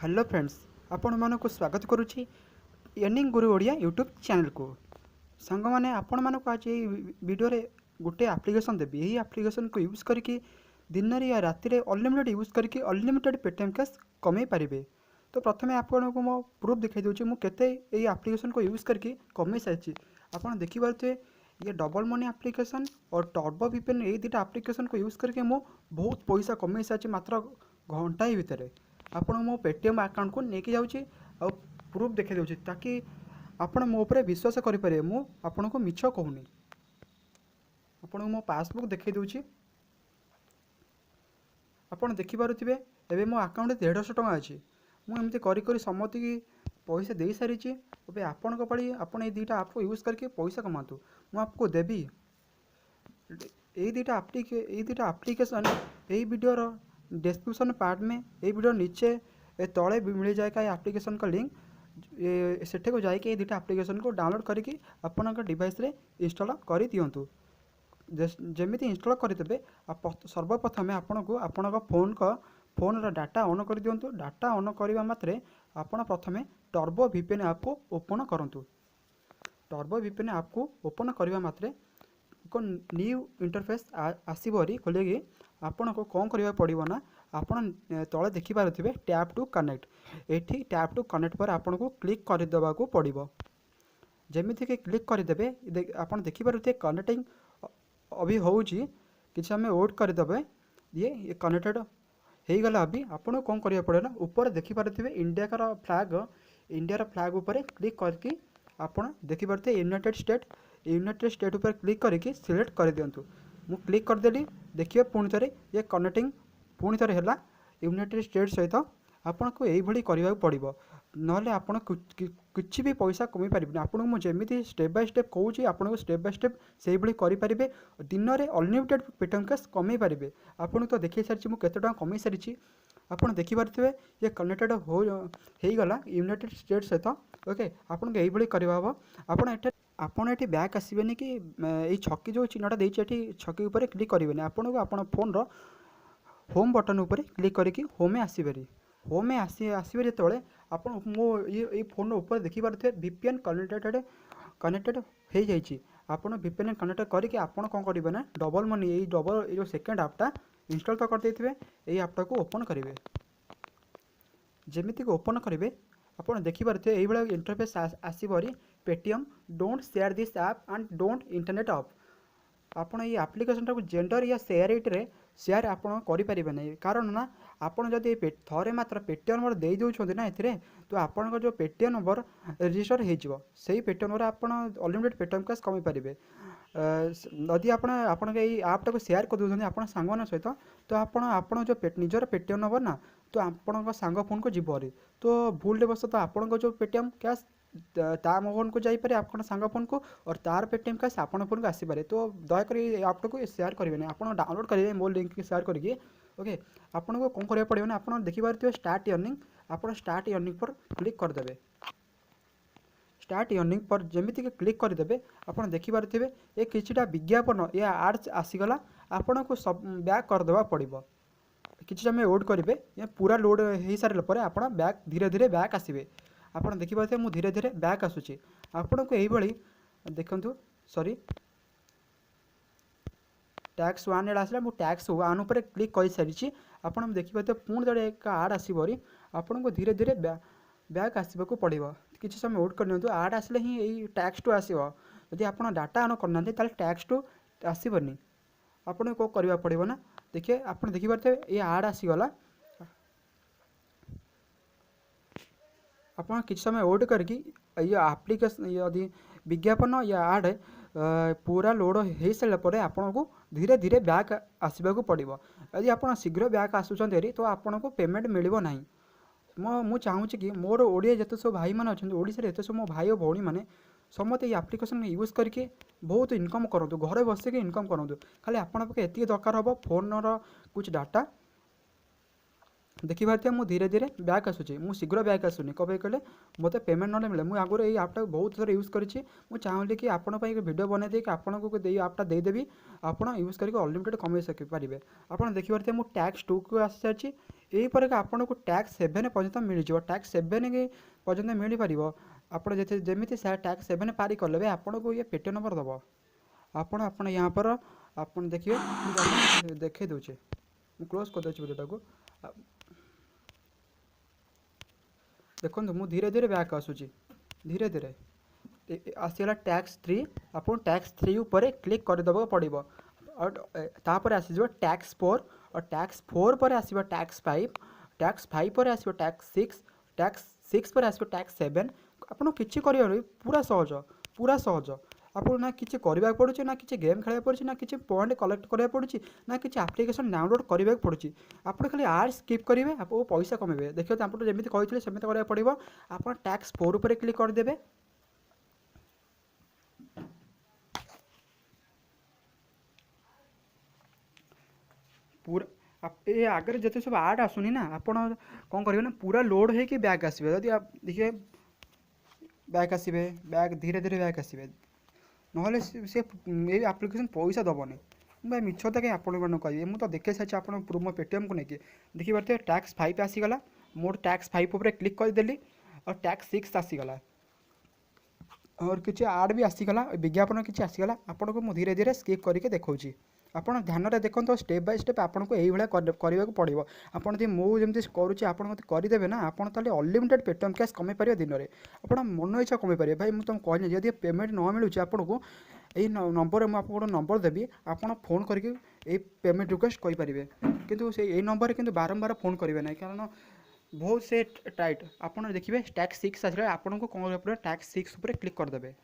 Hello friends, आपण मानक स्वागत करुच्ची अर्निंग गुरु ओडिया यूट्यूब चैनल को। सांग मैंने आपण मानक आज ये वीडियो रे गोटे एप्लिकेशन देवी। यही एप्लिकेशन को यूज करके दिन या राति रे अनलिमिटेड यूज करके अनलिमिटेड पेटीएम कैश कमे पारे। तो प्रथम आपको मो प्रूफ दिखाई दूसरी मुझे ये एप्लिकेशन को यूज करके कमे सारी। आप देखिपे ये डबल मनी एप्लिकेशन और टर्बो वीपीएन ये दुटा एप्लिकेशन को यूज करके मो बहुत पैसा कमे सारी मात्र घंटाए भितर। आपण मो पेटीएम अकाउंट को लेके जाऊँगी आ प्रूफ देखा दूसरी ताकि आपण मो उपर विश्वास करें। मु आपन को मिछ कहूनी। आपन मो पासबुक देखा दूसरी आपन देखिपे एवं मो अकाउंट 150 टଙ୍କା अच्छी। मुझे करी समति की पैसा दे सारी। ए आपण पाड़ी आप दुटा आप यूज करके पैसा कमातु। मुझे आपको देवी ये दुटा एप्लिकेशन यही वीडियो डिस्क्रिप्शन पार्ट में ये वीडियो नीचे तले मिल जाएगा ये एप्लिकेशन का लिंक। सेठे को जाके ये दुटा एप्लिकेशन को डाउनलोड करके आपण डिवाइस रे इंस्टॉल कर दिंतु। जमी इंस्टॉल करदे सर्वप्रथम आपण को आपण फोन डाटा ऑन कर दिंतु। डाटा ऑन करने मात्रे आपण प्रथमे टर्बो वीपीएन ऐप को ओपन करंतु। टर्बो वीपीएन ऐप को ओपन करने मात्रे एक न्यू इंटरफेस आसबरी खोलिए आपन को कौन करने पड़ो ना आपन तले देखिपे टैप टू कनेक्ट। एठी टैप टू कनेक्ट पर आपन को क्लिक कर देबा को पड़ो। जमीती कि क्लिक करदे आपन देखिपे कनेक्टिंग अभी होउची कि समय वेट करदे। ये कनेक्टेड हो गला। अभी आपन कौन करने पड़े ना ऊपर देखिपे इंडिया का इंडिया फ्लैग ऊपर क्लिक करके आपन देखिपे यूनाइटेड स्टेट ऊपर क्लिक करके सिलेक्ट कर दिंतु। मु क्लिक करदेली देखिए पुणी थे ये कनेक्टिंग पुणी थे है यूनाइटेड स्टेट सहित आपन को यही करने पड़ो। ना आपन किसी भी पैसा कमी पारे। आपको मुझे जमी स्टेप बाय स्टेप कहूँ आपको स्टेप बाय स्टेप से करें। दिन में अनलिमिटेड पेटीएम कैश कमे पारे। आपको तो देखी सारी मुझे केते टଙ୍କା कमे सारी। आप देखिपे ये कनेक्टेड हो गला यूनाइटेड स्टेट सहित। ओके आपन को यही करवा हम। आपन ये बैक आसबेनि कि ये छकी जो चिन्हटा देती छकी उपर क्लिक करेंगे। आपन को आप फोन रो होम बटन उपर क्लिक करके होम आसबेरी। होम आसबे जो आप मो ये फोन ऊपर देखिपे वीपीएन कनेक्टेड हो जाइए। आपन वीपीएन कनेक्ट करके आपन कौन करेंगे ना डबल मनी ये जो सेकेंड ऐपटा इंस्टॉल तो करदे ये ऐपटा को ओपन करेंगे। जमीती ओपन करेंगे आपन देखिपे ये इंटरफेस आसबरी Paytm don't share this app and don't internet off. आपन ये एप्लिकेशन टाक जेंडर या शेयर इट्रे शेयर आप करें नहीं। कारण ना आपन जदि थे मात्र पेटीएम नंबर दे दूसरी ना ए तो आपन जो पेटीएम नंबर रजिस्टर हो पेटीएम नंबर आप अनलिमिटेड पेटीएम कैश कमी पारे। यदि आपन ऐप टाक शेयर कर दूसरी आप सांग सहित तो आपन जो निजर पेटीएम नंबर ना तो आपण सांग फोन को जीवरी तो भूल बस तो आपन जो पेटीएम कैश ता फोन को जापे आप सांग फोन को और तार पेटीएम कैश आपन फोन को आसीपे। तो दयाकोरी ऐप को शेयर करेंगे नहीं। आप डाउनलोड करेंगे मो लिंक शेयर करके। ओके आपन को कौन करा पड़ो ना आप देखिपे स्टार्ट अर्निंग आप स्टार्ट अर्निंग पर क्लिक करदे। स्टार्ट अर्निंग पर जमीती क्लिक करदे आप देखिपे ये किछिटा विज्ञापन या आड्स आसीगला। आपन को सब बैक करदेवा पड़ो। किसी समय वेट करेंगे ये पूरा लोड हो सारे आप बैक धीरे धीरे बैक आसबे। आप देखिपे मुझे धीरे धीरे बैक आसूची। आपन को यही देखु सॉरी टैक्स 1 एड आसला मुझे टैक्स 1 उपर क्लिक कर सारी। आप देखिपे पुणी जड़े एक आड आसबरी आपन को धीरे धीरे बैक आसवा को पड़ो। किसी समय वेट कर आड आसले ही यही टैक्स टू आसो। यदि आप डाटा ऑन करना टैक्स टू आसबनी। आपन को करवा पड़ो ना देखिए आप देखिपे ये आड आसीगला। आप किसी समय वेट करके ये एप्लिकेशन यदि विज्ञापन या आड पूरा लोड हो सारे आपन को धीरे धीरे बैक आसवा को पड़ो। यदि आप शीघ्र बैक आसुँच तो आपन को पेमेंट मिलिबो नहीं। मु चाहूँगी कि मोर ओडिया जिते सब भाई मैंने अच्छा ओडिशा जिते सब मो भाई और भौणी मैंने समस्त ये एप्लिकेशन यूज करके बहुत इनकम करूँ। घर बस इनकम करूँ। खाली आपन पाखे एति दरकार हम फोन कुछ डाटा देखिए मुझे धीरे धीरे बैक आसूँ। मुझे शीघ्र बैक आसुनी कब कहले मत पेमेंट ना मिले। मुझे आगुरी ये ऐपटा बहुत थर यूज करी। चाहूँगी कि आपन वीडियो बनई देक आपन को ऐपटा देदेवी आप यूज करके अनलिमिटेड कमे पारे। आप देखिए मुझे टैक्स 2 को आसी सारी। यहीपर आपको टैक्स 7 पर्यंत मिल जाव टैक्स 7 पर्यंत मिल पार आप जमी टैक्स 7 पारी कले भी आपको ये पेटीएम नंबर दब आप यहाँ पर आप देखिए देखे दूचे क्लोज कर दूसरी वीडियो को देखो मुझे धीरे धीरे बैक आसूची धीरे धीरे आसीगला टैक्स 3 आप टैक्स 3 उपर क्लिक करदेव पड़ो और आसीज टैक्स 4 और टैक्स 4 पर आसीब टैक्स 5 पर आसीब टैक्स 6 पर आसीब टैक्स 7 आपन किछि करियो पूरा सहज आपको ना किसी करने पड़े ना किसी गेम खेल पड़े ना किसी पॉइंट कलेक्ट करा पड़े ना किसी एप्लिकेशन डाउनलोड करने पड़े आप खाली आड स्किप करेंगे आप पैसा कमेबे देखिए आपको जमी कही सेमती करा पड़ो आप टैक्स 4 उपर क्लिक करदे पूरा ये आगे जिते सब आड आसुनी ना आप कौन करेंगे ना पूरा लोड होगी बैक आसवे जदि आप देखिए बैक आसवे बैक धीरे धीरे बैक आसवे ना सी आप्लिकेसन पैसा दबनी भाई मिछ तो कहीं आपण कहे मुझे तो देखे सारी आप मो पेटीएम को लेकिन देखिए टैक्स 5 आसीगला मोर टैक्स 5 उपर क्लिक करदेली और टैक्स 6 आसीगला और किसी आड भी आसीगला विज्ञापन किसी आसीगला आपन को मुझे धीरे धीरे स्किप करके देखा आप ध्यान देखो स्टेप बाय स्टेप आपको यही करने पड़ो आपड़ जी मुझे करुच्ची आप करदे ना आप अनलिमिटेड पेटीएम कैश कमे पारे दिन में आप मन इच्छा कमे पारे भाई मुझे तुमको कहनी जब पेमेंट न मिलूँ आपको यही नंबर मुझे आपको नंबर देवी आप फोन करके पेमेंट रिक्वेस्ट करेंगे किंतु से यही नंबर किंतु बारंबार फोन करेंगे ना कारण बहुत से टाइट आप देखिए टैक्स 6 आस आपको कौन कर टैक्स 6 उपर क्लिक करदे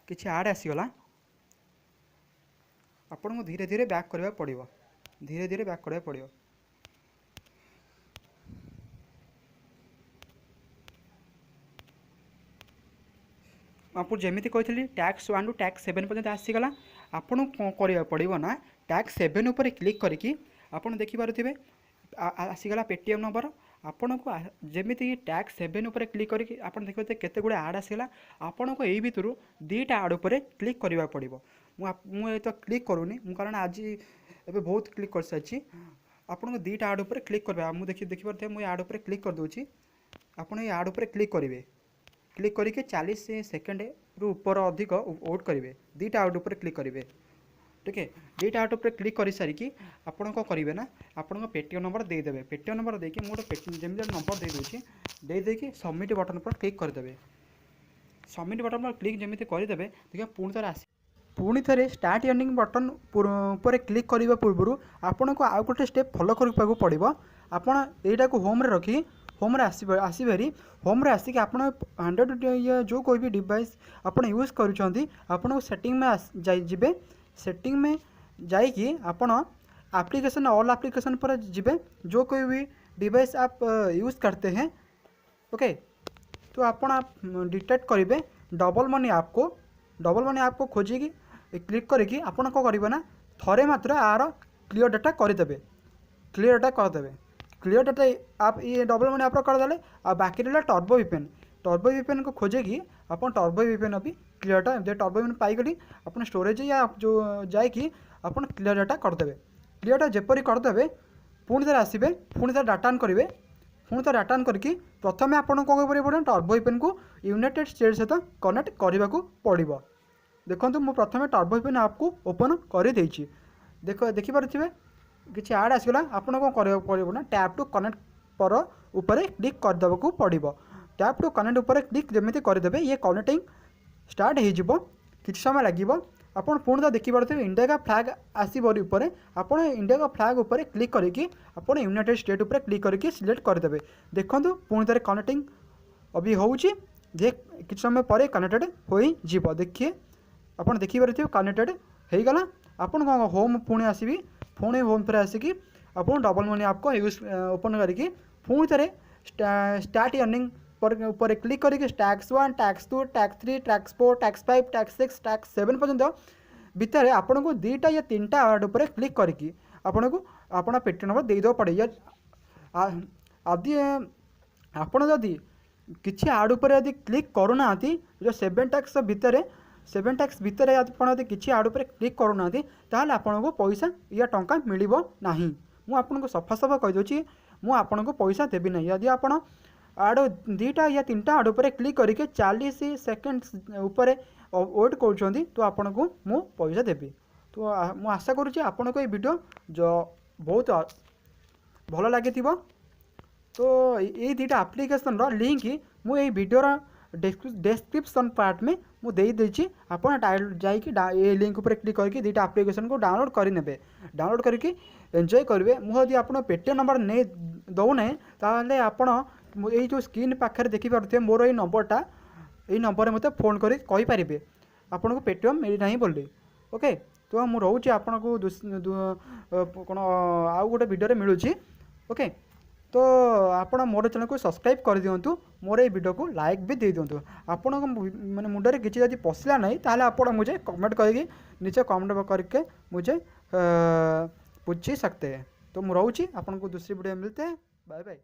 किसी आड आसीगला आपको धीरे धीरे बैक करने पड़ो धीरे धीरे बैक करने पड़ो आपको जमी कही टैक्स 1 टू टैक्स 7 पर्यंत आसीगला आपन कौन करा पड़ो ना टैक्स 7 उपर क्लिक करके आप देखिपे आसीगला पेटीएम नंबर आपन को जमी टैक्स 7 उपर क्लिक करके आप देखिए केते गुड़े आड आसीगला आपन को यही भितर 2टा आड उपर क्लिक करने पड़ो मुझे तो क्लिक करूनी कारण आज एबे बहुत क्लिक कर सारी आपन को 2टा आड उपर क्लिक करवा मुझे देखिए मुझे आड उपर क्लिक कर दूची आपन ये आड उपर क्लिक करेंगे क्लिक करके 40 सेकेंड रु ऊपर अधिक वेट करेंगे 2टा आड उपर क्लिक करेंगे ठीक है 2टा आड उपर क्लिक कर सारिकी आपन को करेंगे ना आपन पेटीएम नंबर देदेवे पेटीएम नंबर देके मुझे जमी नंबर दे दूसरी देदेकि सबमिट बटन पर क्लिक करदे सबमिट बटन पर क्लिक जमी करदे देखिए पुणी थे स्टार्ट अर्निंग बटन पर क्लिक करने पूर्व आपन को आउ गोटे स्टेप फॉलो करने पड़ो आपन यहीटा को होम रे रखी होम रे आसबारी होम रे आसिक आप 100 जो कोई भी डिवाइस आप यूज कर सेटिंग में जाइए सेटिंग में जाइए आपन एप्लिकेशन ऑल एप्लिकेशन पर जिबे जो कोई भी डिवाइस आप यूज करते हैं ओके तो आप डिटेक्ट करेंगे डबल मनी ऐप को खोजिकी क्लिक करके आपन को करेंगे ना थरे मात्र आर क्लियर डाटा करदे क्लियर डाटा आप ये डबल मनी आप करदे आ बाकी रहा टर्बो वीपीएन को खोजेगी आप टर्बो वीपीएन अभी क्लियर डाटा टर्बो वीपीएन पाईगली आप स्टोरेज या जो जाकि आप क्लियर डाटा करदे क्लियर डाटा जेपरी करदे पुणी थे आसबे पुणी थे डाटा ऑन करेंगे पुणी थे डाटा ऑन करके प्रथम आपन कौन कर टर्बो वीपीएन को यूनाइटेड स्टेट्स सहित कनेक्ट करने को पड़ो देखो मुझे प्रथम टर्बो वीपीएन ऐप को ओपन कर देखिपे किसी आड आसगला आपन कौन कर ना टैप टू कनेक्ट पर ऊपर क्लिक करदेव को पड़ो टैप टू कनेक्ट ऊपर क्लिक जमी करदे ये कनेक्टिंग स्टार्ट हो किसी समय लगे आप पुणी तो देखिपे इंडिया का फ्लैग आसबर ऊपर आप इंडिया का फ्लैग ऊपर क्लिक करके आप यूनाइटेड स्टेट ऊपर क्लिक करके सिलेक्ट करदे देखो पुणी थे कनेक्टिंग अभी होची किसी समय पर कनेक्टेड हो देखिए आप देखिपे कनेक्टेड हो गला आपन कौन होम पुणी आसबि पुणी होम पर आसिकी आप डबल मनी आपको यूज ओपन करके पुणी थे स्टार्ट अर्निंग पर ऊपर क्लिक करके tax 1 tax 2 tax 3 tax 4 tax 5 tax 6 tax 7 पर्यंत भितर आपन को 2टा या 3टा आड उपर क्लिक करके आपन को आपन पेटीएम नंबर देदेव पड़े आदि आपन जदि किसी आड उपर यदि क्लिक करूना जो 7 टैक्स भितर 7 टैक्स भितर ଆପଣ ଯଦି କିଛି ଆଡ଼ ଉପରେ କ୍ଲିକ୍ କରୁନାହାନ୍ତି ତାହେଲେ ଆପଣଙ୍କୁ ପଇସା या ଟଙ୍କା ମିଳିବ ନାହିଁ। ମୁଁ ଆପଣଙ୍କୁ ସଫା ସଫା କହିଦେଉଛି, ମୁଁ ଆପଣଙ୍କୁ ପଇସା ଦେବି ନାହିଁ। ଯଦି ଆପଣ ଆଡ଼ 2टा या 3टा ଆଡ଼ ଉପରେ କ୍ଲିକ୍ କରିକି 40 ସେକେଣ୍ଡ ଉପରେ ୱେଟ୍ କରୁଛନ୍ତି ତ ଆପଣଙ୍କୁ ମୁଁ ପଇସା ଦେବି। ତ ମୁଁ ଆଶା କରୁଛି ଆପଣଙ୍କୁ এই ଭିଡ଼ିଓ ବହୁତ ଭଲ ଲାଗିଥିବ। तो ये 2टा आप्लिकेसन लिंक मुझे वीडियोर डेस्क्रिप्शन पार्ट में मुझे देदेछि। आपड़ जाइए लिंक पर क्लिक करके 2टा आप्लिकेसन को डाउनलोड करेंगे, डाउनलोड करके एंजॉय करेंगे। मुझे आप पेटीएम नंबर नहीं दौना ताहले आपण ये जो स्क्रीन पाखे देखिपे मोर ये नंबरटा ये नंबर मत फोन कर कहींपारे आपन को पेटीएम मिलना बोली। ओके तो मुझे रोचे आपन को कौन आउ गोटे वीडियो मिलूँ। ओके तो आपण मोर चैनल को सब्सक्राइब कर दिंतु, मोर ये वीडियो को लाइक भी दे दिंतु। आपण माने मुंडे किसी जब पशला नहीं ताहले आपण मुझे कमेंट करके नीचे कमेंट करके मुझे पूछ सकते हैं। तो मुझे रोचे आपन को दूसरी वीडियो मिलते हैं। Bye bye.